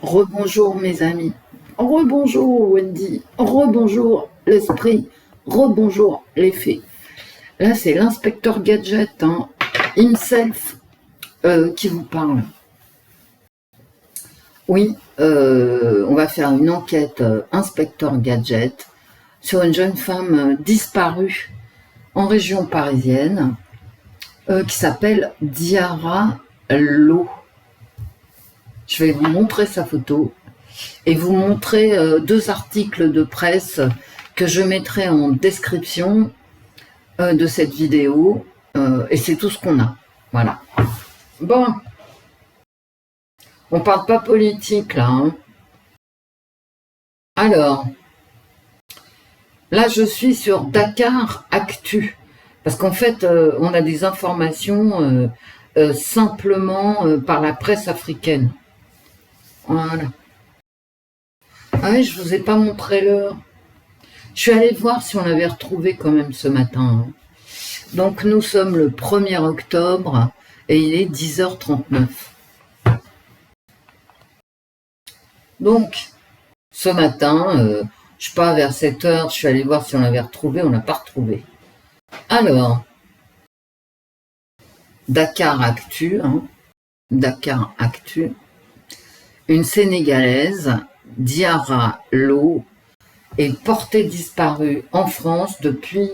Rebonjour mes amis, rebonjour Wendy, rebonjour l'esprit, rebonjour les fées. Là c'est l'inspecteur Gadget, himself, qui vous parle. Oui, on va faire une enquête inspecteur Gadget sur une jeune femme disparue en région parisienne qui s'appelle Diarra Lo. Je vais vous montrer sa photo et vous montrer deux articles de presse que je mettrai en description de cette vidéo. Et c'est tout ce qu'on a. Voilà. Bon. On parle pas politique là. Alors, là je suis sur Dakar Actu. Parce qu'en fait, on a des informations simplement par la presse africaine. Voilà. Ah oui, je vous ai pas montré l'heure. Je suis allée voir si on l'avait retrouvé quand même ce matin. Donc nous sommes le 1er octobre et il est 10h39. Donc, ce matin, je sais pas, vers 7h, je suis allée voir si on l'avait retrouvé, on l'a pas retrouvé. Alors, Dakar Actu, Dakar Actu. Une Sénégalaise, Diarra Lo, est portée disparue en France depuis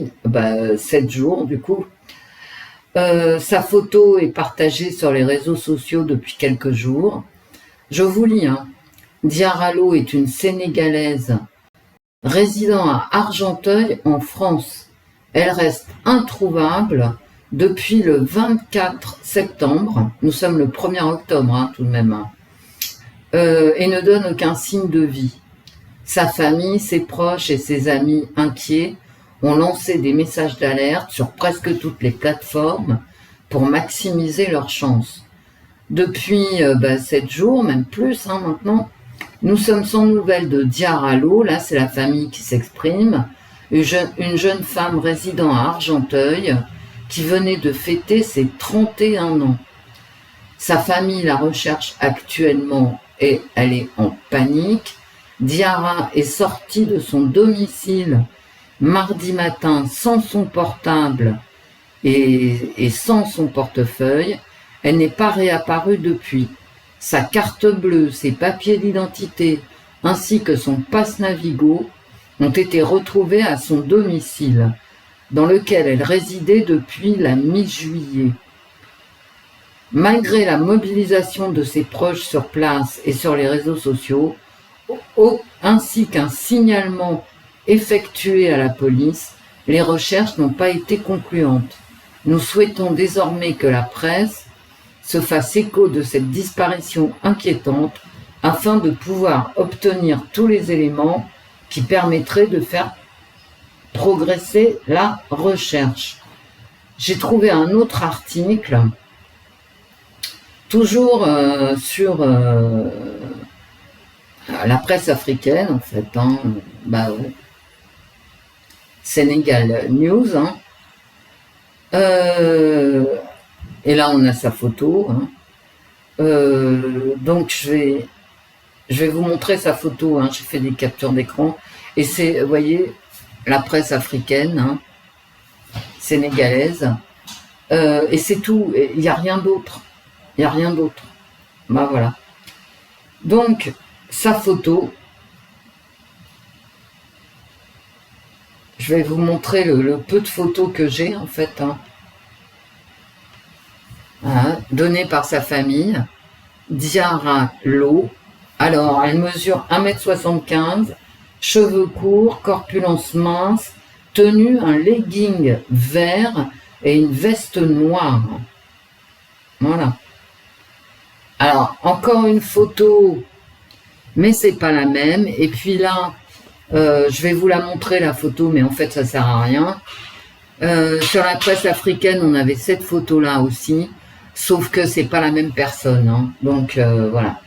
7 jours du coup. Sa photo est partagée sur les réseaux sociaux depuis quelques jours. Je vous lis. Diarra Lo est une Sénégalaise résidant à Argenteuil en France. Elle reste introuvable depuis le 24 septembre. Nous sommes le 1er octobre tout de même. Et ne donne aucun signe de vie. Sa famille, ses proches et ses amis inquiets ont lancé des messages d'alerte sur presque toutes les plateformes pour maximiser leurs chances. Depuis 7 jours, même plus maintenant, nous sommes sans nouvelles de Diarra Lo. Là c'est la famille qui s'exprime, une jeune femme résidant à Argenteuil qui venait de fêter ses 31 ans. Sa famille la recherche actuellement et elle est en panique. Diarra est sortie de son domicile mardi matin sans son portable et sans son portefeuille. Elle n'est pas réapparue depuis. Sa carte bleue, ses papiers d'identité ainsi que son passe Navigo ont été retrouvés à son domicile, dans lequel elle résidait depuis la mi-juillet. Malgré la mobilisation de ses proches sur place et sur les réseaux sociaux, ainsi qu'un signalement effectué à la police, les recherches n'ont pas été concluantes. Nous souhaitons désormais que la presse se fasse écho de cette disparition inquiétante afin de pouvoir obtenir tous les éléments qui permettraient de faire progresser la recherche. J'ai trouvé un autre article toujours sur la presse africaine, en fait, Sénégal News, et là on a sa photo, donc je vais vous montrer sa photo, j'ai fait des captures d'écran, et c'est, vous voyez, la presse africaine, sénégalaise, et c'est tout, il n'y a rien d'autre. Il n'y a rien d'autre. Voilà. Donc, sa photo. Je vais vous montrer le peu de photos que j'ai, en fait. Données par sa famille. Diarra Lo. Alors, elle mesure 1m75, cheveux courts, corpulence mince, tenue un legging vert et une veste noire. Voilà. Alors, encore une photo, mais c'est pas la même. Et puis là, je vais vous la montrer, la photo, mais en fait, ça sert à rien. Sur la presse africaine, on avait cette photo-là aussi, sauf que c'est pas la même personne. Donc, voilà.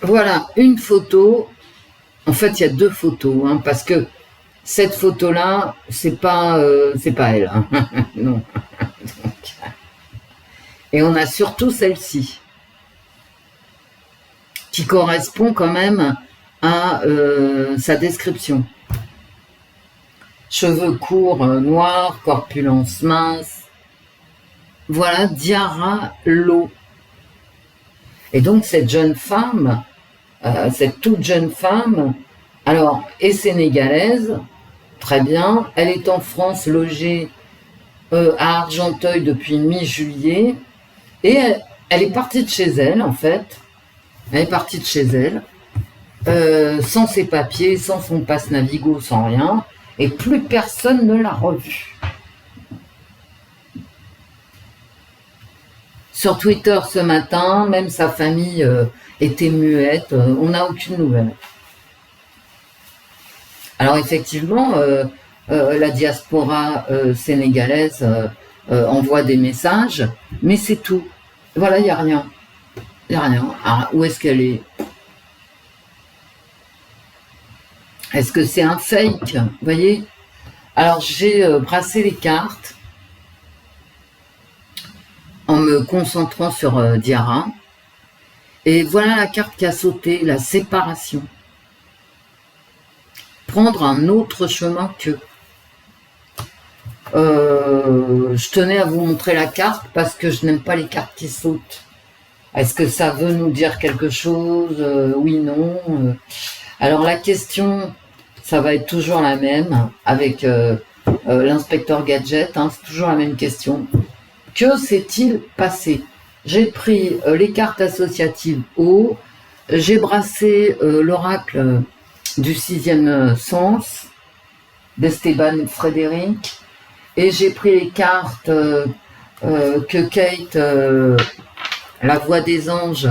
Voilà, une photo. En fait, il y a deux photos, parce que cette photo-là, c'est pas elle. Non. Et on a surtout celle-ci, qui correspond quand même à sa description. Cheveux courts, noirs, corpulence mince. Voilà, Diarra Lo. Et donc cette jeune femme, cette toute jeune femme, alors, est sénégalaise, très bien, elle est en France logée à Argenteuil depuis mi-juillet, et elle est partie de chez elle, en fait, elle est partie de chez elle, sans ses papiers, sans son passe Navigo, sans rien, et plus personne ne l'a revue. Sur Twitter ce matin, même sa famille était muette, on n'a aucune nouvelle. Alors effectivement, la diaspora sénégalaise envoie des messages, mais c'est tout. Voilà, il n'y a rien. Il n'y a rien. Alors, où est-ce qu'elle est? Est-ce que c'est un fake? Vous voyez? Alors j'ai brassé les cartes en me concentrant sur Diarra. Et voilà la carte qui a sauté, la séparation. Prendre un autre chemin qu'eux. Je tenais à vous montrer la carte parce que je n'aime pas les cartes qui sautent. Est-ce que ça veut nous dire quelque chose? Oui, non. Alors la question, ça va être toujours la même avec l'inspecteur Gadget, hein, c'est toujours la même question. Que s'est-il passé? J'ai pris les cartes associatives haut, j'ai brassé l'oracle du sixième sens d'Esteban Frédéric, et j'ai pris les cartes que Kate, la voix des anges,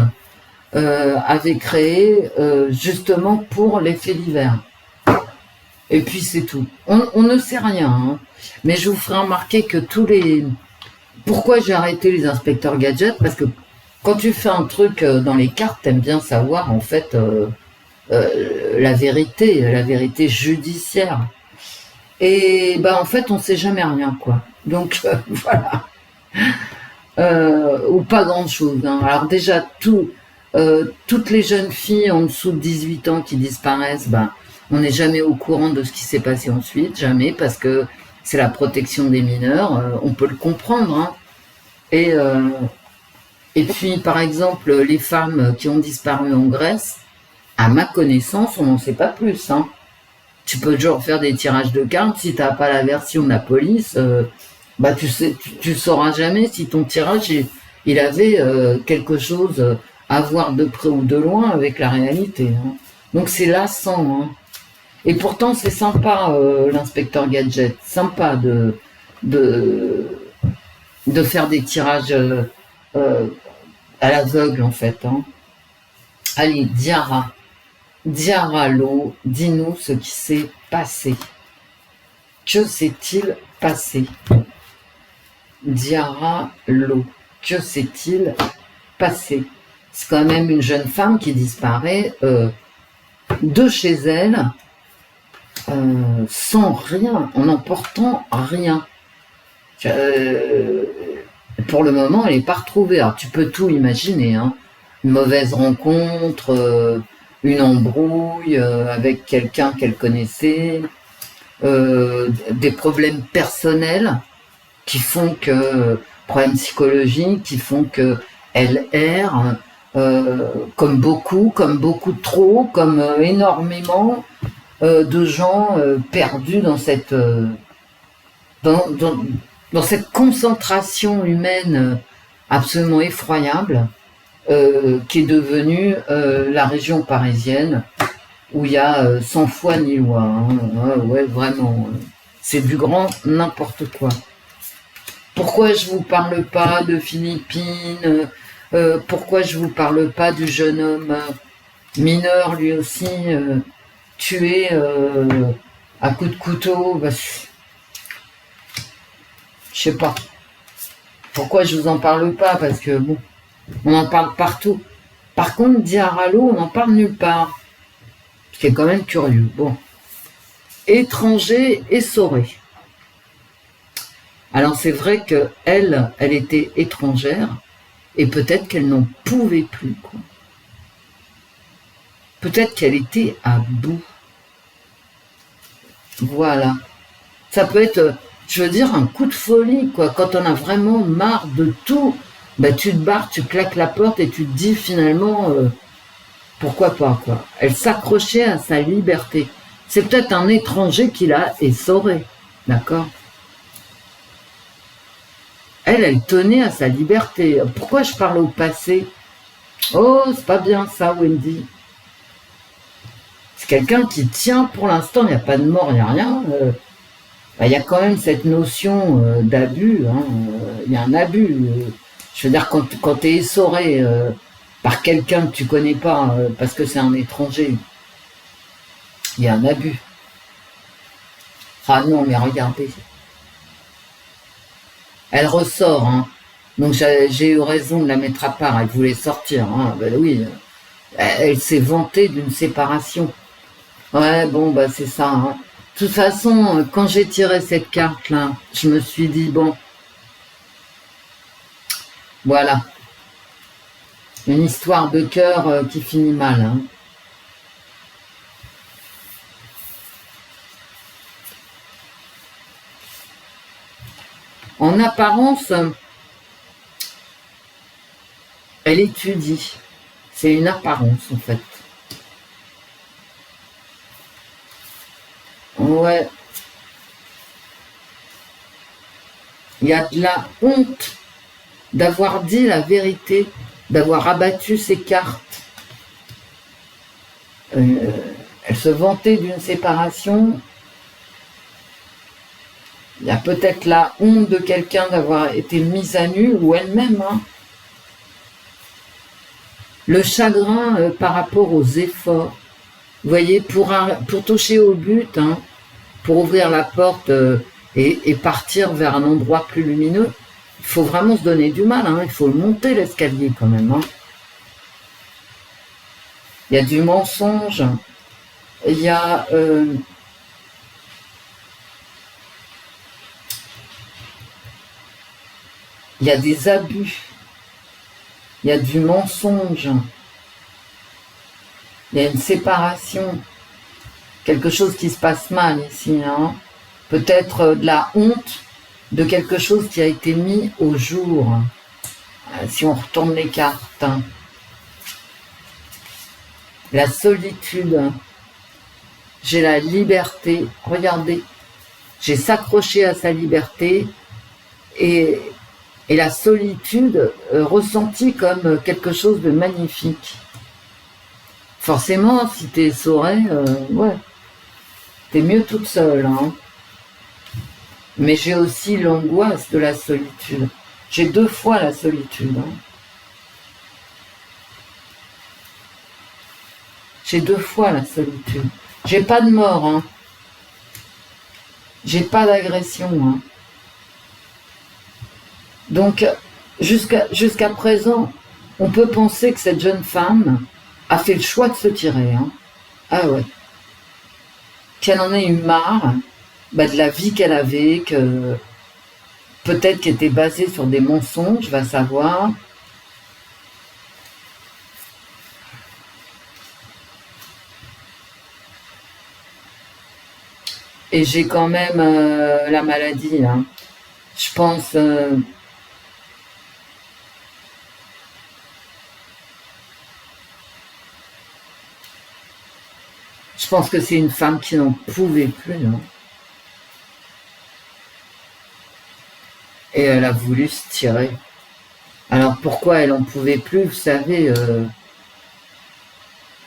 avait créées justement pour l'effet d'hiver. Et puis c'est tout. On ne sait rien, hein. Mais je vous ferai remarquer que tous les... Pourquoi j'ai arrêté les inspecteurs gadgets? Parce que quand tu fais un truc dans les cartes, t'aimes bien savoir en fait la vérité judiciaire. Et ben en fait on sait jamais rien quoi. Donc voilà. Ou pas grand chose. Hein. Alors déjà toutes les jeunes filles en dessous de 18 ans qui disparaissent, ben on n'est jamais au courant de ce qui s'est passé ensuite, jamais, parce que c'est la protection des mineurs, on peut le comprendre. Hein. Et puis, par exemple, les femmes qui ont disparu en Grèce, à ma connaissance, on n'en sait pas plus. Hein. Tu peux toujours faire des tirages de cartes, si tu n'as pas la version de la police, bah tu sauras jamais si ton tirage, il avait quelque chose à voir de près ou de loin avec la réalité. Hein. Donc c'est lassant. Hein. Et pourtant, c'est sympa, l'inspecteur Gadget. Sympa de faire des tirages à l'aveugle, en fait. Hein. Allez, Diarra. Diarra Lo, dis-nous ce qui s'est passé. Que s'est-il passé? Diarra Lo, que s'est-il passé? C'est quand même une jeune femme qui disparaît de chez elle, sans rien, en emportant rien. Pour le moment, elle n'est pas retrouvée. Alors, tu peux tout imaginer. Hein. Une mauvaise rencontre, une embrouille avec quelqu'un qu'elle connaissait, des problèmes personnels qui font que... problèmes psychologiques qui font qu'elle erre, comme beaucoup trop, comme énormément de gens perdus dans cette dans cette concentration humaine absolument effroyable qui est devenue la région parisienne où il y a 100 fois ni loi. Hein. Ouais, vraiment, c'est du grand n'importe quoi. Pourquoi je vous parle pas de Philippines? Pourquoi je vous parle pas du jeune homme mineur, lui aussi, tué à coups de couteau? Bah, je sais pas. Pourquoi je vous en parle pas? Parce que bon, on en parle partout. Par contre, Diarra Lo, on n'en parle nulle part. Ce qui est quand même curieux. Bon. Étranger essoré. Alors c'est vrai qu'elle était étrangère, Et peut-être qu'elle n'en pouvait plus, quoi. Peut-être qu'elle était à bout. Voilà. Ça peut être, je veux dire, un coup de folie, quoi. Quand on a vraiment marre de tout, bah, tu te barres, tu claques la porte et tu te dis finalement, pourquoi pas, quoi. Elle s'accrochait à sa liberté. C'est peut-être un étranger qui l'a essorée, d'accord? Elle tenait à sa liberté. Pourquoi je parle au passé? Oh, c'est pas bien ça, Wendy. C'est quelqu'un qui tient pour l'instant, il n'y a pas de mort, il n'y a rien. Il y a quand même cette notion d'abus. Hein, il y a un abus. Je veux dire, quand tu es essoré par quelqu'un que tu connais pas, parce que c'est un étranger, il y a un abus. Ah non, mais regardez. Elle ressort, hein. Donc j'ai eu raison de la mettre à part. Elle voulait sortir, hein. Ben oui. Elle s'est vantée d'une séparation. Ouais, bon, bah c'est ça. Hein. De toute façon, quand j'ai tiré cette carte-là, je me suis dit, bon, voilà. Une histoire de cœur qui finit mal. Hein. En apparence, elle étudie. C'est une apparence, en fait. Ouais. Il y a de la honte d'avoir dit la vérité, d'avoir abattu ses cartes. Elle se vantait d'une séparation. Il y a peut-être la honte de quelqu'un d'avoir été mise à nu, ou elle-même. Hein. Le chagrin par rapport aux efforts. Vous voyez, pour toucher au but, hein, pour ouvrir la porte et partir vers un endroit plus lumineux, il faut vraiment se donner du mal. Hein, il faut monter l'escalier quand même. Hein. Il y a du mensonge. Il y a... il y a des abus, il y a du mensonge, il y a une séparation, quelque chose qui se passe mal ici, hein. Peut-être de la honte de quelque chose qui a été mis au jour, si on retourne les cartes. Hein. La solitude, j'ai la liberté, regardez, j'ai s'accroché à sa liberté et la solitude ressentie comme quelque chose de magnifique. Forcément, si t'es essorée, ouais, t'es mieux toute seule. Hein. Mais j'ai aussi l'angoisse de la solitude. J'ai 2 fois la solitude. Hein. J'ai 2 fois la solitude. J'ai pas de mort. Hein. J'ai pas d'agression. Hein. Donc, jusqu'à présent, on peut penser que cette jeune femme a fait le choix de se tirer. Hein. Ah ouais. Qu'elle en ait eu marre de la vie qu'elle avait, que peut-être qu'elle était basée sur des mensonges, va savoir. Et j'ai quand même la maladie. Hein. Je pense... Je pense que c'est une femme qui n'en pouvait plus. Hein. Et elle a voulu se tirer. Alors pourquoi elle n'en pouvait plus, vous savez,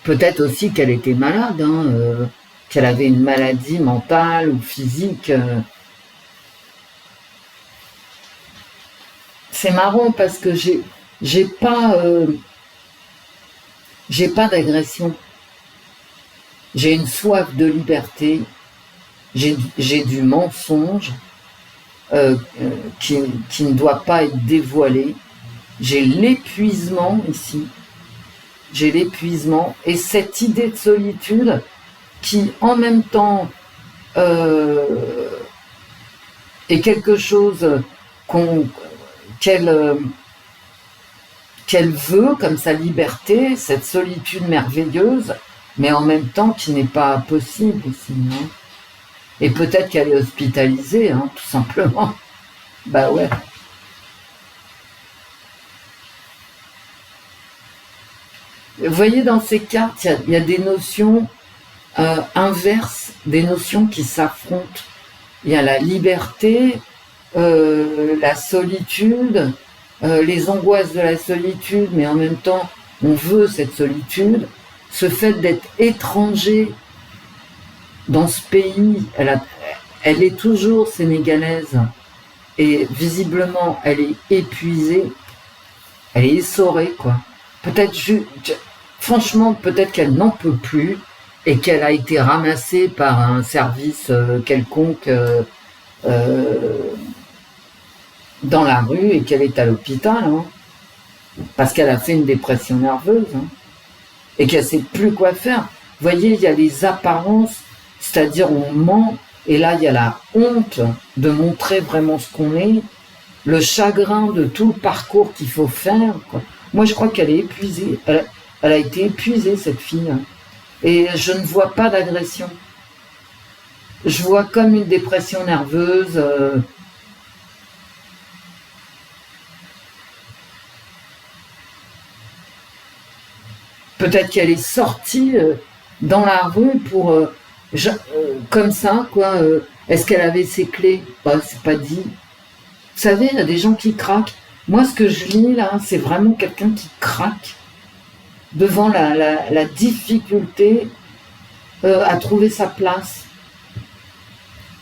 peut-être aussi qu'elle était malade, hein, qu'elle avait une maladie mentale ou physique. C'est marrant parce que j'ai pas d'agression. J'ai une soif de liberté, j'ai du mensonge qui ne doit pas être dévoilé. J'ai l'épuisement ici, j'ai l'épuisement et cette idée de solitude qui en même temps est quelque chose qu'elle qu'elle veut comme sa liberté, cette solitude merveilleuse, mais en même temps qui n'est pas possible ici. Hein. Et peut-être qu'elle est hospitalisée, hein, tout simplement. Bah ouais. Vous voyez, dans ces cartes, il y a des notions inverses, des notions qui s'affrontent. Il y a la liberté, la solitude, les angoisses de la solitude, mais en même temps, on veut cette solitude. Ce fait d'être étranger dans ce pays, elle est toujours sénégalaise, et visiblement, elle est épuisée, elle est essorée, quoi. Peut-être, franchement, peut-être qu'elle n'en peut plus, et qu'elle a été ramassée par un service quelconque dans la rue et qu'elle est à l'hôpital, hein, parce qu'elle a fait une dépression nerveuse, hein, et qu'elle ne sait plus quoi faire. Vous voyez, il y a les apparences, c'est-à-dire on ment, et là il y a la honte de montrer vraiment ce qu'on est, le chagrin de tout le parcours qu'il faut faire, quoi. Moi je crois qu'elle est épuisée, elle a été épuisée cette fille, hein. Et je ne vois pas d'agression. Je vois comme une dépression nerveuse. Peut-être qu'elle est sortie dans la rue pour... comme ça, quoi. Est-ce qu'elle avait ses clés? Bah, c'est pas dit. Vous savez, il y a des gens qui craquent. Moi, ce que je lis, là, c'est vraiment quelqu'un qui craque devant la difficulté à trouver sa place.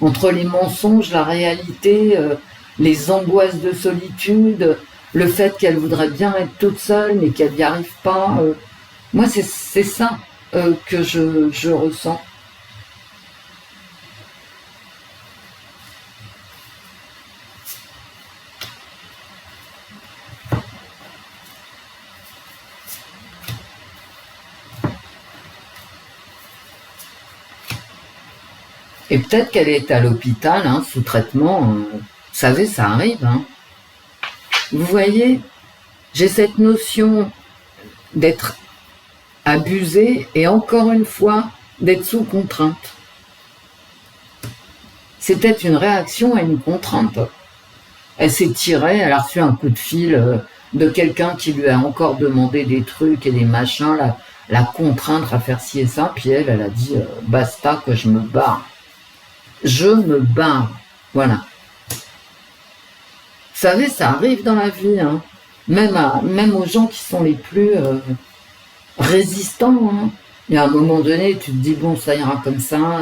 Entre les mensonges, la réalité, les angoisses de solitude, le fait qu'elle voudrait bien être toute seule, mais qu'elle n'y arrive pas. Moi, c'est ça que je ressens. Et peut-être qu'elle est à l'hôpital, hein, sous traitement. Vous savez, ça arrive. Hein. Vous voyez, j'ai cette notion d'être abusée et encore une fois, d'être sous contrainte. C'était une réaction à une contrainte. Elle s'est tirée, elle a reçu un coup de fil de quelqu'un qui lui a encore demandé des trucs et des machins, la contraindre à faire ci et ça, puis elle a dit basta, que je me barre. Je me barre. Voilà. Vous savez, ça arrive dans la vie, hein. Même aux gens qui sont les plus résistants. Hein. Il y a un moment donné, tu te dis, bon, ça ira comme ça,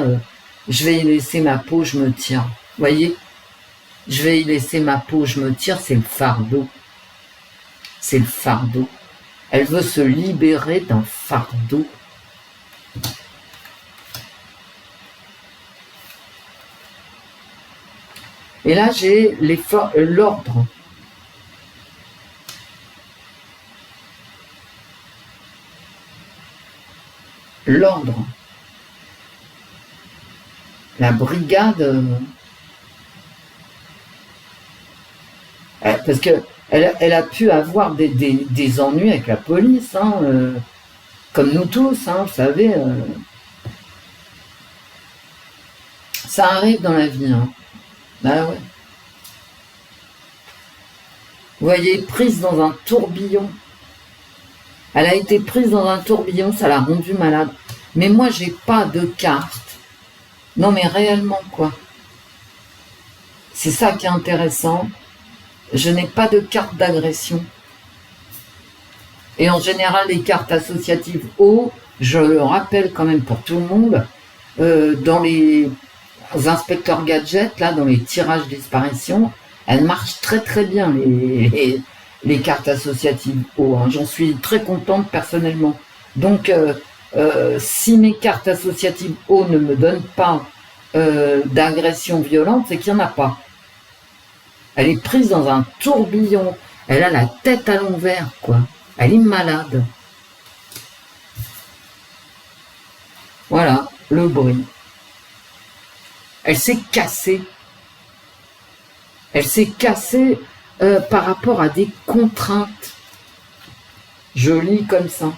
je vais y laisser ma peau, je me tire. Vous voyez, je vais y laisser ma peau, je me tire, c'est le fardeau. C'est le fardeau. Elle veut se libérer d'un fardeau. Et là, j'ai l'ordre. L'ordre. La brigade. Parce que elle a pu avoir des ennuis avec la police, hein, comme nous tous, hein, vous savez. Ça arrive dans la vie. Hein. Bah ouais. Vous voyez, prise dans un tourbillon. Elle a été prise dans un tourbillon, ça l'a rendue malade. Mais moi, j'ai pas de carte. Non, mais réellement, quoi. C'est ça qui est intéressant. Je n'ai pas de carte d'agression. Et en général, les cartes associatives O, je le rappelle quand même pour tout le monde, dans les inspecteurs gadgets, là, dans les tirages disparition, elles marchent très très bien, les cartes associatives O. Hein. J'en suis très contente personnellement. Donc, si mes cartes associatives O ne me donnent pas d'agression violente, c'est qu'il n'y en a pas. Elle est prise dans un tourbillon. Elle a la tête à l'envers, quoi. Elle est malade. Voilà, le bruit. Elle s'est cassée. Elle s'est cassée par rapport à des contraintes. Je lis comme ça.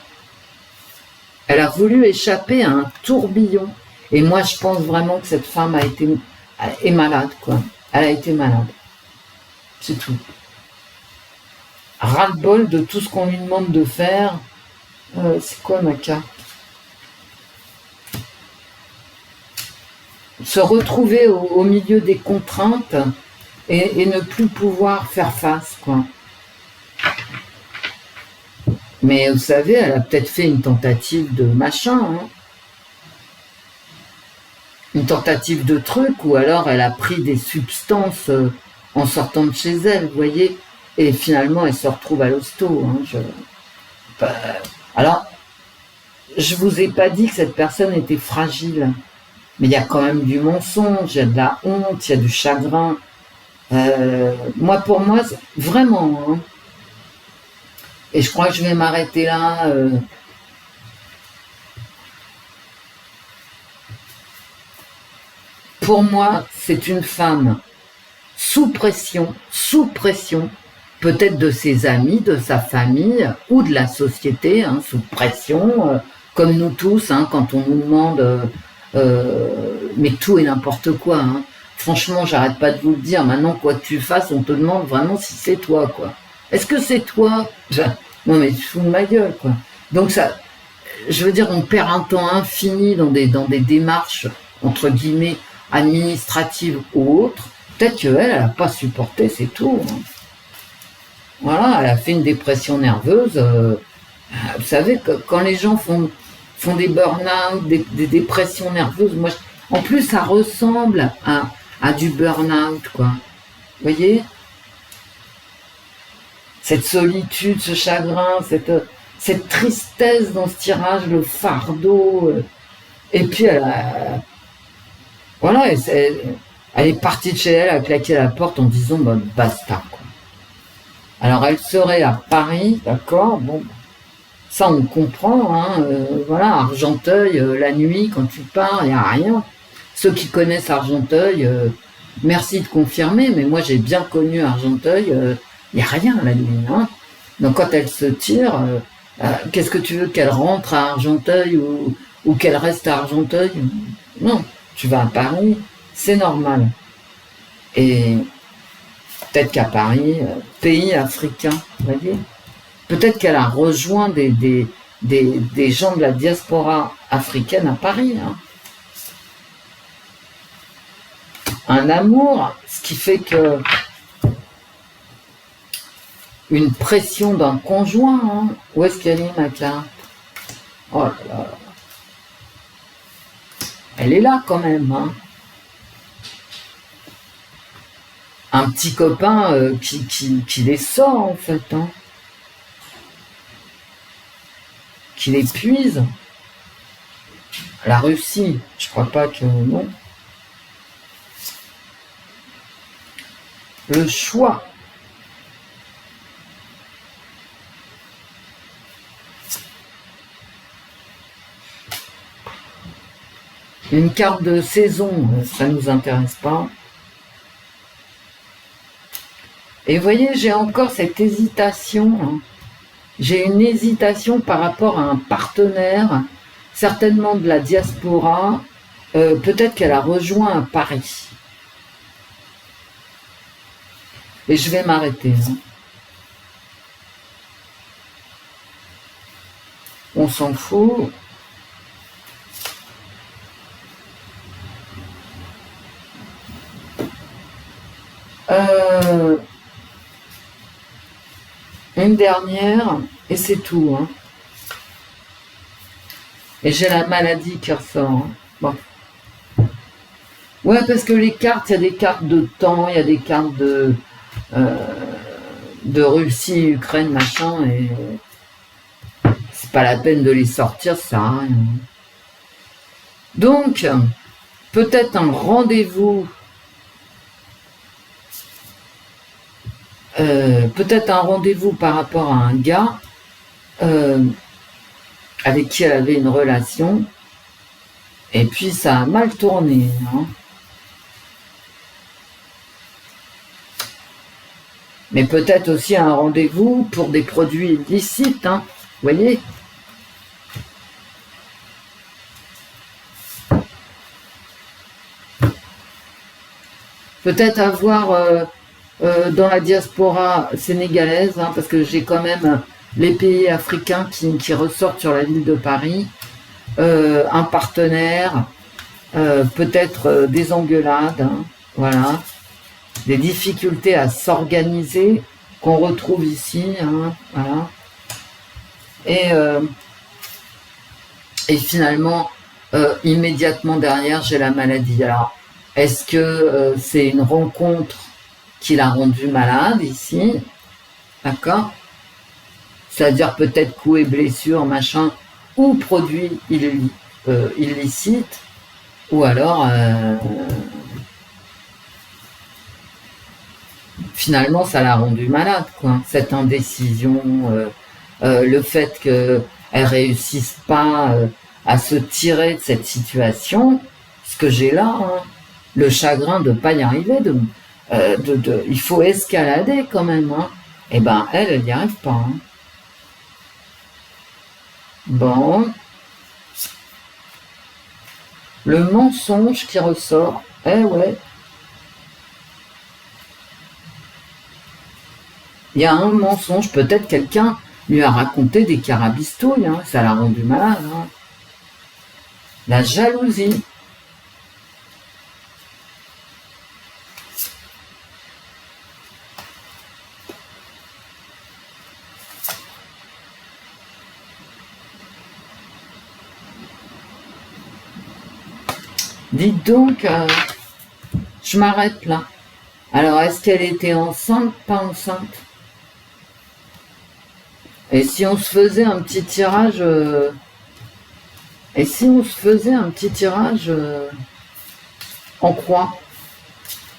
Elle a voulu échapper à un tourbillon. Et moi, je pense vraiment que cette femme est malade, quoi. Elle a été malade. C'est tout. Ras-le-bol de tout ce qu'on lui demande de faire. C'est quoi ma carte? Se retrouver au milieu des contraintes et ne plus pouvoir faire face, quoi. Mais vous savez, elle a peut-être fait une tentative de machin, hein. Une tentative de truc, ou alors elle a pris des substances en sortant de chez elle, vous voyez, et finalement elle se retrouve à l'hosto. Hein. Alors, je vous ai pas dit que cette personne était fragile, mais il y a quand même du mensonge, il y a de la honte, il y a du chagrin. Moi, pour moi, vraiment, hein. Et je crois que je vais m'arrêter là. Pour moi, c'est une femme sous pression, peut-être de ses amis, de sa famille ou de la société, hein, sous pression, comme nous tous, hein, quand on nous demande mais tout et n'importe quoi. Hein. Franchement, j'arrête pas de vous le dire. Maintenant, quoi que tu fasses, on te demande vraiment si c'est toi, quoi. Est-ce que c'est toi? Non, mais tu fous de ma gueule, quoi. Donc ça, je veux dire, on perd un temps infini dans des démarches, entre guillemets, administratives ou autres. Peut-être qu'elle n'a pas supporté, c'est tout. Hein. Voilà, elle a fait une dépression nerveuse. Vous savez, quand les gens font des burn-out, des dépressions nerveuses, moi, en plus, ça ressemble à du burn-out, quoi. Vous voyez? Cette solitude, ce chagrin, cette tristesse dans ce tirage, le fardeau. Et puis, voilà, elle est partie de chez elle, elle a claqué la porte en disant bah, basta, quoi. Alors, elle serait à Paris, d'accord, bon, ça on comprend, hein, voilà, Argenteuil, la nuit, quand tu pars, il n'y a rien. Ceux qui connaissent Argenteuil, merci de confirmer, mais moi j'ai bien connu Argenteuil, il n'y a rien la nuit. Hein. Donc quand elle se tire, qu'est-ce que tu veux, qu'elle rentre à Argenteuil ou qu'elle reste à Argenteuil? Non, tu vas à Paris, c'est normal. Et peut-être qu'à Paris, pays africain, vous voyez, peut-être qu'elle a rejoint des gens de la diaspora africaine à Paris. Hein. Un amour, ce qui fait que une pression d'un conjoint. Hein. Où est-ce qu'elle est, ma Clara? Oh là là. Elle est là quand même. Hein. Un petit copain qui les sort en fait. Hein. Qui les puise. La Russie, je crois pas que non. Le choix. Une carte de saison, ça ne nous intéresse pas. Et vous voyez, j'ai encore cette hésitation. Hein. J'ai une hésitation par rapport à un partenaire, certainement de la diaspora. Peut-être qu'elle a rejoint à Paris. Et je vais m'arrêter. Hein. On s'en fout. Une dernière, et c'est tout. Hein. Et j'ai la maladie qui ressort. Hein. Bon. Ouais, parce que les cartes, il y a des cartes de temps, il y a des cartes de Russie, Ukraine, machin, et c'est pas la peine de les sortir, ça sert à rien. Donc, peut-être un rendez-vous, par rapport à un gars avec qui elle avait une relation, et puis ça a mal tourné. Hein. Mais peut-être aussi un rendez-vous pour des produits illicites. Hein. voyez? Peut-être avoir dans la diaspora sénégalaise, hein, parce que j'ai quand même les pays africains qui ressortent sur la ville de Paris, un partenaire, peut-être des engueulades, hein, voilà, des difficultés à s'organiser qu'on retrouve ici, hein, voilà. Et finalement, immédiatement derrière, j'ai la maladie. Alors, est-ce que c'est une rencontre qui l'a rendu malade ici? D'accord? C'est-à-dire peut-être coups et blessures, machin, ou produits illicites, ou alors finalement ça l'a rendu malade, quoi. Cette indécision, le fait qu'elle réussisse pas à se tirer de cette situation, ce que j'ai là, hein, le chagrin de pas y arriver, il faut escalader quand même, hein. Et ben elle n'y arrive pas. Hein. Bon. Le mensonge qui ressort. Eh ouais. Il y a un mensonge. Peut-être quelqu'un lui a raconté des carabistouilles. Hein. Ça l'a rendu malade. Hein. La jalousie. Dites donc, je m'arrête là. Alors, est-ce qu'elle était enceinte, pas enceinte? Et si on se faisait un petit tirage... en croix?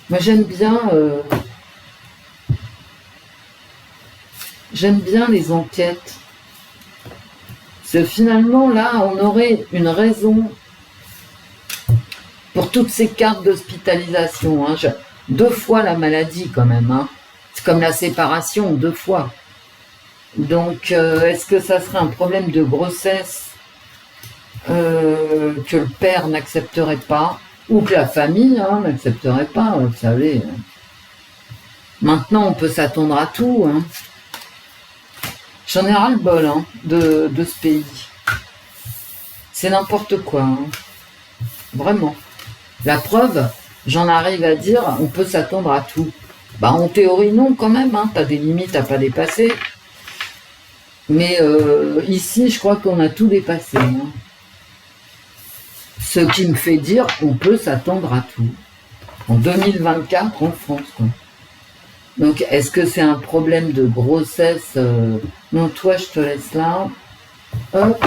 Moi, j'aime bien les enquêtes. Parce que finalement, là, on aurait une raison... pour toutes ces cartes d'hospitalisation, hein, 2 fois la maladie quand même, hein. C'est comme la séparation, 2 fois. Donc, est-ce que ça serait un problème de grossesse que le père n'accepterait pas, ou que la famille hein, n'accepterait pas, vous savez. Maintenant, on peut s'attendre à tout. Hein. J'en ai ras-le-bol hein, de ce pays. C'est n'importe quoi. Hein. Vraiment. La preuve, j'en arrive à dire, on peut s'attendre à tout. Bah en théorie non quand même, hein, t'as des limites à pas dépasser. Mais ici, je crois qu'on a tout dépassé. Hein. Ce qui me fait dire qu'on peut s'attendre à tout. En 2024 en France. Quoi. Donc est-ce que c'est un problème de grossesse Non, toi je te laisse là. Hop.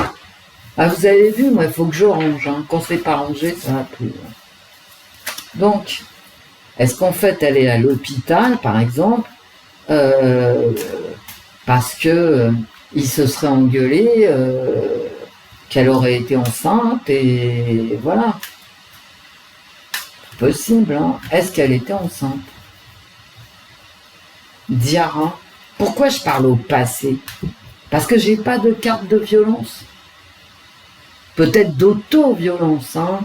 Ah vous avez vu, moi il faut que je range. Hein. Quand c'est pas rangé, ça va plus. Donc, est-ce qu'en fait elle est à l'hôpital, par exemple, parce que il se serait engueulé, qu'elle aurait été enceinte, et voilà. Possible, hein. Est-ce qu'elle était enceinte? Diarra. Pourquoi je parle au passé? Parce que j'ai pas de carte de violence. Peut-être d'auto-violence, hein.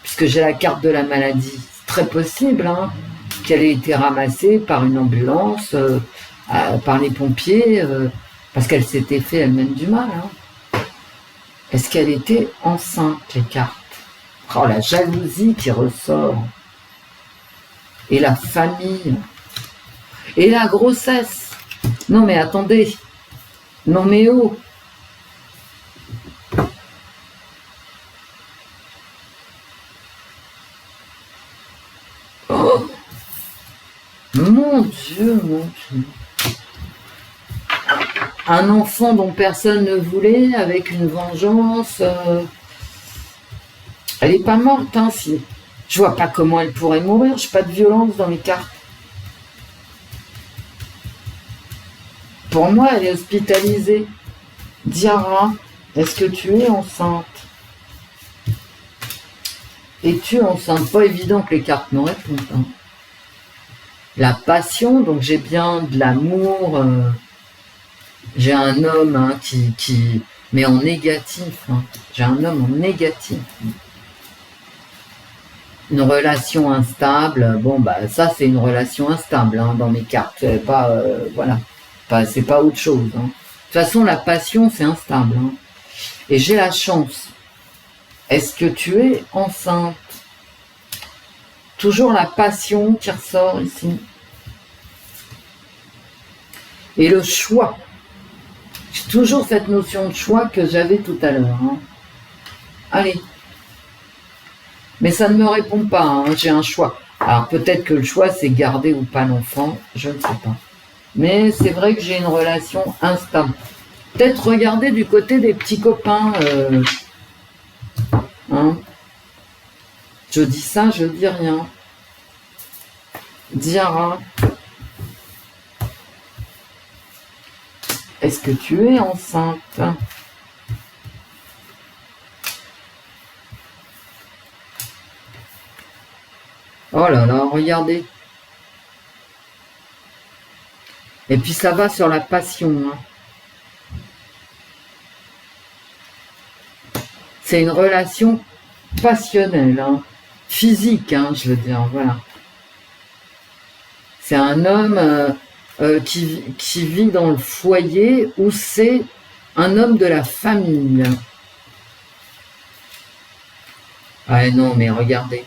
Puisque j'ai la carte de la maladie. C'est très possible hein, qu'elle ait été ramassée par une ambulance, par les pompiers, parce qu'elle s'était fait elle-même du mal. Hein. Est-ce qu'elle était enceinte, les cartes? Oh, la jalousie qui ressort. Et la famille. Et la grossesse. Non mais attendez. Non mais oh. Oh mon Dieu, mon Dieu. Un enfant dont personne ne voulait, avec une vengeance. Elle est pas morte, hein, si. Je vois pas comment elle pourrait mourir, j'ai pas de violence dans les cartes. Pour moi, elle est hospitalisée. Diarra, est-ce que tu es enceinte? Es-tu enceinte? Pas évident que les cartes nous répondent. Hein. La passion, donc j'ai bien de l'amour J'ai un homme hein, mais en négatif. Hein. J'ai un homme en négatif. Une relation instable. Bon, bah ça, c'est une relation instable hein, dans mes cartes. C'est pas, voilà. C'est pas autre chose. Hein. De toute façon, la passion, c'est instable. Hein. Et j'ai la chance. Est-ce que tu es enceinte? Toujours la passion qui ressort ici. Et le choix. J'ai toujours cette notion de choix que j'avais tout à l'heure. Hein. Allez. Mais ça ne me répond pas, hein. J'ai un choix. Alors peut-être que le choix c'est garder ou pas l'enfant, je ne sais pas. Mais c'est vrai que j'ai une relation instable. Peut-être regarder du côté des petits copains. Hein. Je dis ça, je dis rien. Diara. Est-ce que tu es enceinte? Oh là là, regardez. Et puis ça va sur la passion. Hein. C'est une relation passionnelle, hein. Physique, hein, je veux dire, voilà. C'est un homme qui vit dans le foyer ou c'est un homme de la famille. Ah non, mais regardez.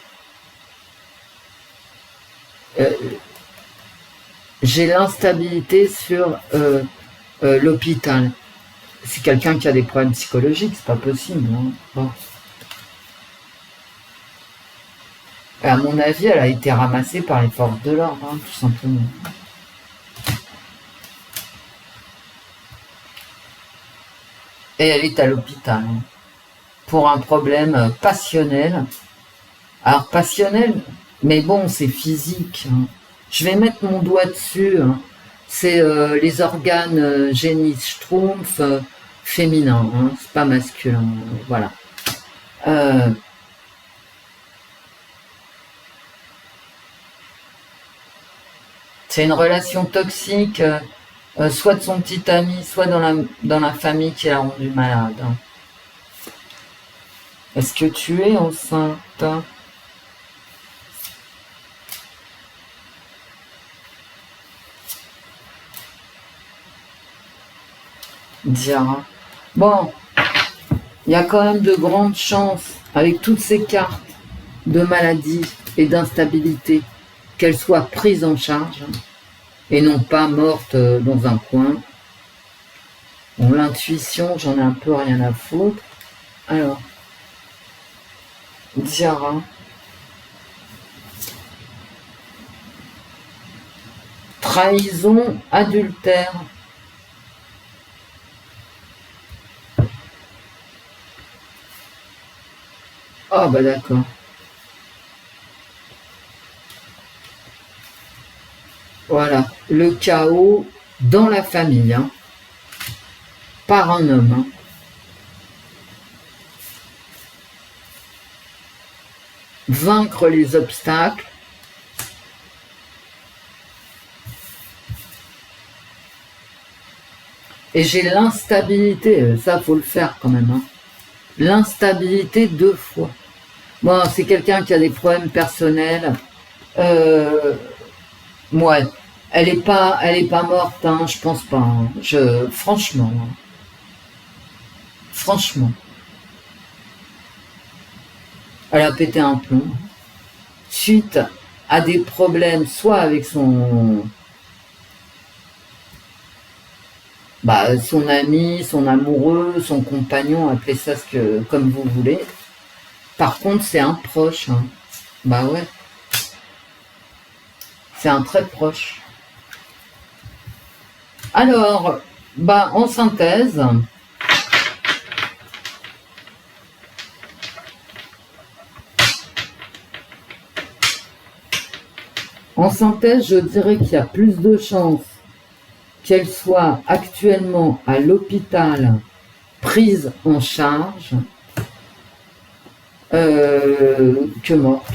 J'ai l'instabilité sur l'hôpital. C'est quelqu'un qui a des problèmes psychologiques, c'est pas possible. Hein. Bon. À mon avis, elle a été ramassée par les forces de l'ordre, hein, tout simplement. Et elle est à l'hôpital hein, pour un problème passionnel. Alors passionnel, mais bon, c'est physique. Hein. Je vais mettre mon doigt dessus. Hein. C'est les organes génies-schtroumpf féminins, hein. C'est pas masculin. Voilà. C'est une relation toxique, soit de son petit ami, soit dans la famille qui l'a rendu malade. Hein. Est-ce que tu es enceinte? Diara. Bon, il y a quand même de grandes chances, avec toutes ces cartes de maladie et d'instabilité, qu'elle soit prise en charge et non pas morte dans un coin. Bon, l'intuition, j'en ai un peu rien à foutre. Alors, Diara. Trahison, adultère. Oh bah d'accord. Voilà, le chaos dans la famille, hein, par un homme. Hein. Vaincre les obstacles. Et j'ai l'instabilité, ça faut le faire quand même. Hein. L'instabilité 2 fois. Bon, c'est quelqu'un qui a des problèmes personnels. Ouais, elle est pas morte, hein, je pense pas. Hein. Franchement, hein. Franchement, elle a pété un plomb suite à des problèmes, soit avec son ami, son amoureux, son compagnon, appelez ça comme vous voulez. Par contre, c'est un proche. Hein. Bah ouais. C'est un très proche. Alors, en synthèse, je dirais qu'il y a plus de chances qu'elle soit actuellement à l'hôpital prise en charge que morte.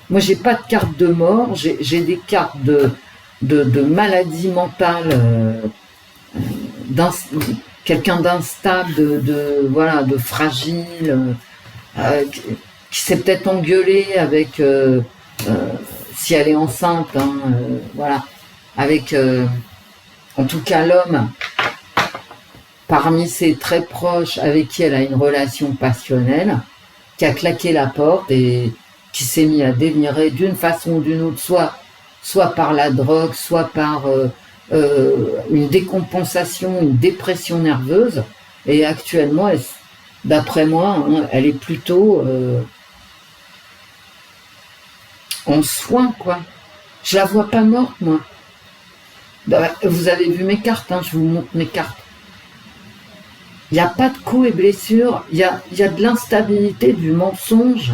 Moi, j'ai pas de carte de mort, j'ai des cartes de maladie mentale quelqu'un d'instable, voilà, de fragile, qui s'est peut-être engueulé avec, si elle est enceinte, hein, voilà, avec, en tout cas l'homme, parmi ses très proches, avec qui elle a une relation passionnelle, qui a claqué la porte et qui s'est mis à délirer d'une façon ou d'une autre, soit par la drogue, soit par une décompensation, une dépression nerveuse. Et actuellement, d'après moi, hein, elle est plutôt en soins, quoi. Je la vois pas morte, moi. Vous avez vu mes cartes, hein, je vous montre mes cartes. Il n'y a pas de coups et blessures, il y a de l'instabilité, du mensonge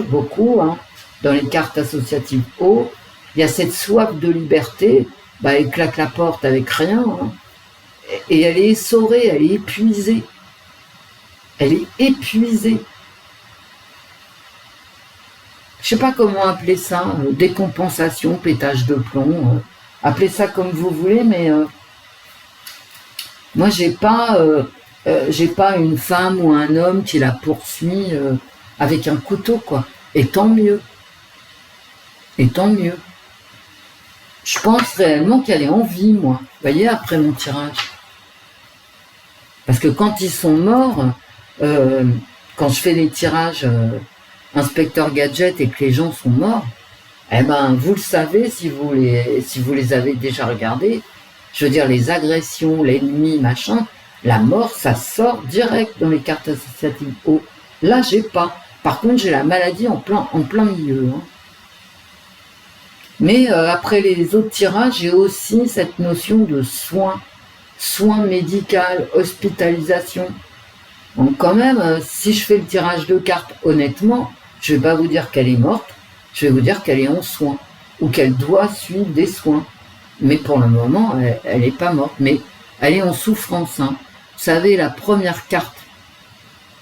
beaucoup, hein, dans les cartes associatives haut. Il y a cette soif de liberté, elle claque la porte avec rien, hein, et elle est essorée, elle est épuisée. Elle est épuisée. Je sais pas comment appeler ça, décompensation, pétage de plomb, appelez ça comme vous voulez, mais moi j'ai pas une femme ou un homme qui la poursuit avec un couteau, quoi. Et tant mieux. Et tant mieux. Je pense réellement qu'elle est en vie, moi. Vous voyez, après mon tirage. Parce que quand ils sont morts, quand je fais les tirages Inspecteur Gadget et que les gens sont morts, eh ben, vous le savez si vous les avez déjà regardés. Je veux dire, les agressions, l'ennemi, machin, la mort, ça sort direct dans les cartes associatives haut. Là, j'ai pas. Par contre, j'ai la maladie en plein milieu. Hein. Mais après les autres tirages, j'ai aussi cette notion de soins médical, hospitalisation. Donc quand même, si je fais le tirage de cartes honnêtement, je vais pas vous dire qu'elle est morte, je vais vous dire qu'elle est en soins, ou qu'elle doit suivre des soins. Mais pour le moment, elle est pas morte, mais elle est en souffrance. Hein. Vous savez, la première carte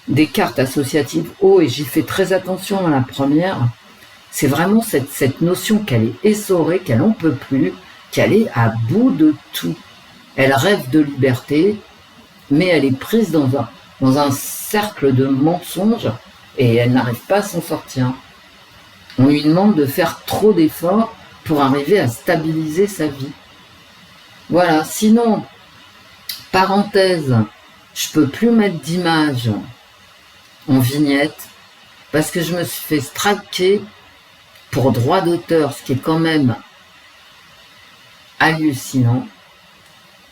des cartes associatives haut, et j'y fais très attention dans la première, c'est vraiment cette notion qu'elle est essorée, qu'elle n'en peut plus, qu'elle est à bout de tout. Elle rêve de liberté, mais elle est prise dans un cercle de mensonges et elle n'arrive pas à s'en sortir. On lui demande de faire trop d'efforts pour arriver à stabiliser sa vie. Voilà, sinon, parenthèse, je peux plus mettre d'image en vignette parce que je me suis fait striker pour droit d'auteur, ce qui est quand même hallucinant.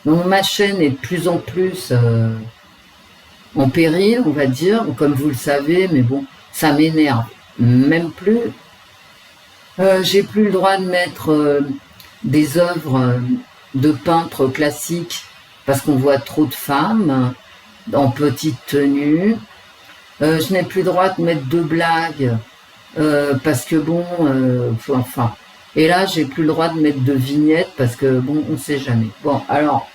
Donc ma chaîne est de plus en plus en péril, on va dire, comme vous le savez, mais bon, ça m'énerve même plus. J'ai plus le droit de mettre des œuvres de peintres classiques parce qu'on voit trop de femmes en petite tenue. Je n'ai plus le droit de mettre de blagues parce que bon, enfin. Et là, j'ai plus le droit de mettre de vignettes parce que bon, on sait jamais. Bon, alors,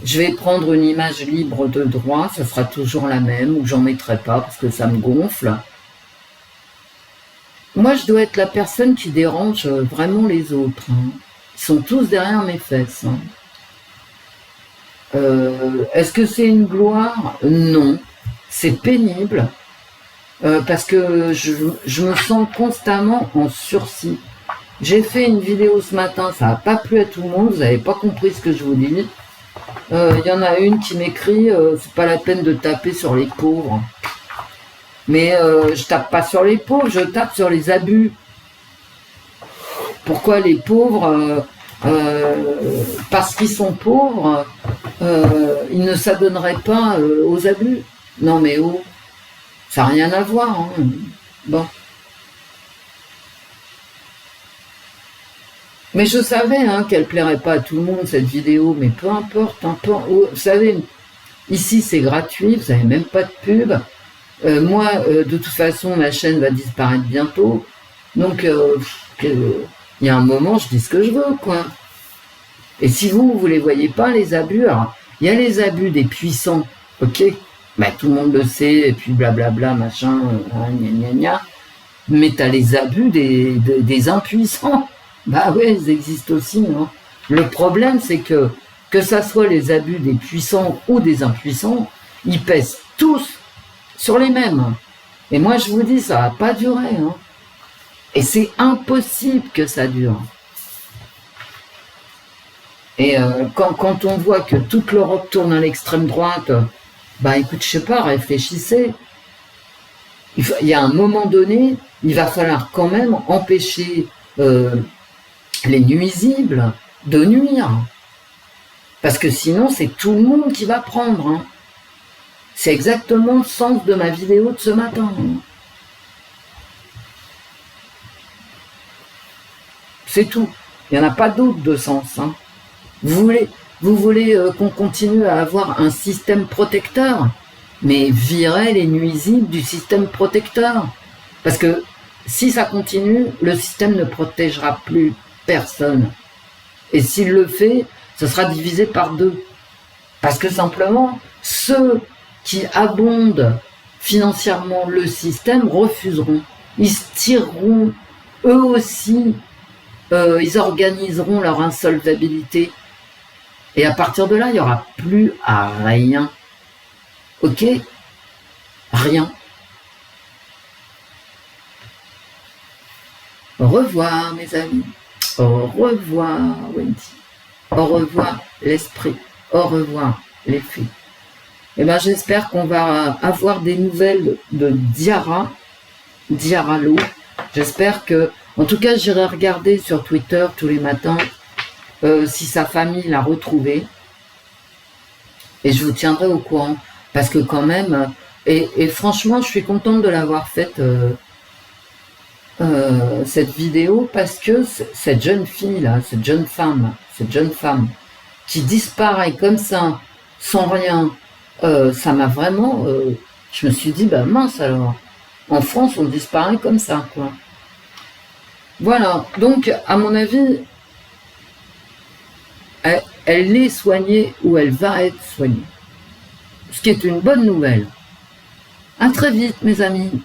je vais prendre une image libre de droit, ça sera toujours la même, ou j'en mettrai pas parce que ça me gonfle. Moi, je dois être la personne qui dérange vraiment les autres. Hein. Ils sont tous derrière mes fesses. Hein. Est-ce que c'est une gloire? Non. C'est pénible. Parce que je me sens constamment en sursis. J'ai fait une vidéo ce matin, ça n'a pas plu à tout le monde, vous n'avez pas compris ce que je vous dis. Y en a une qui m'écrit c'est pas la peine de taper sur les pauvres. Mais je tape pas sur les pauvres, je tape sur les abus. Pourquoi les pauvres parce qu'ils sont pauvres, ils ne s'adonneraient pas aux abus. Non mais oh, ça n'a rien à voir. Hein. Bon. Mais je savais hein, qu'elle plairait pas à tout le monde cette vidéo, mais peu importe. Hein, vous savez, ici c'est gratuit, vous n'avez même pas de pub. Moi, de toute façon, ma chaîne va disparaître bientôt. Donc, il y a un moment, je dis ce que je veux, quoi. Et si vous les voyez pas, les abus, alors, il y a les abus des puissants, ok, bah, tout le monde le sait, et puis blablabla, machin, gna gna gna. Mais t'as les abus des impuissants. Bah ouais, ils existent aussi, non. Le problème, c'est que que ça soit les abus des puissants ou des impuissants, ils pèsent tous sur les mêmes. Et moi, je vous dis, ça va pas durer. Hein. Et c'est impossible que ça dure. Et quand on voit que toute l'Europe tourne à l'extrême droite, bah écoute, je sais pas, réfléchissez. Il y a un moment donné, il va falloir quand même empêcher les nuisibles de nuire. Parce que sinon, c'est tout le monde qui va prendre. Hein. C'est exactement le sens de ma vidéo de ce matin. Hein. C'est tout. Il n'y en a pas d'autre de sens. Hein. Vous voulez qu'on continue à avoir un système protecteur, mais virez les nuisibles du système protecteur. Parce que si ça continue, le système ne protégera plus personne. Et s'il le fait, ce sera divisé par 2. Parce que simplement, ceux qui abondent financièrement le système refuseront. Ils se tireront, eux aussi, ils organiseront leur insolvabilité. Et à partir de là, il n'y aura plus à rien. Ok? Rien. Au revoir, mes amis. Au revoir, Wendy. Au revoir, l'esprit. Au revoir, les filles. Eh ben, j'espère qu'on va avoir des nouvelles de Diarra Lo. J'espère que, en tout cas, j'irai regarder sur Twitter tous les matins si sa famille l'a retrouvé. Et je vous tiendrai au courant. Parce que quand même, et franchement, je suis contente de l'avoir faite, cette vidéo, parce que cette jeune fille-là, cette jeune femme, qui disparaît comme ça, sans rien, ça m'a vraiment... je me suis dit, bah mince alors, en France, on disparaît comme ça, quoi. Voilà, donc, à mon avis, elle est soignée ou elle va être soignée. Ce qui est une bonne nouvelle. À très vite, mes amis.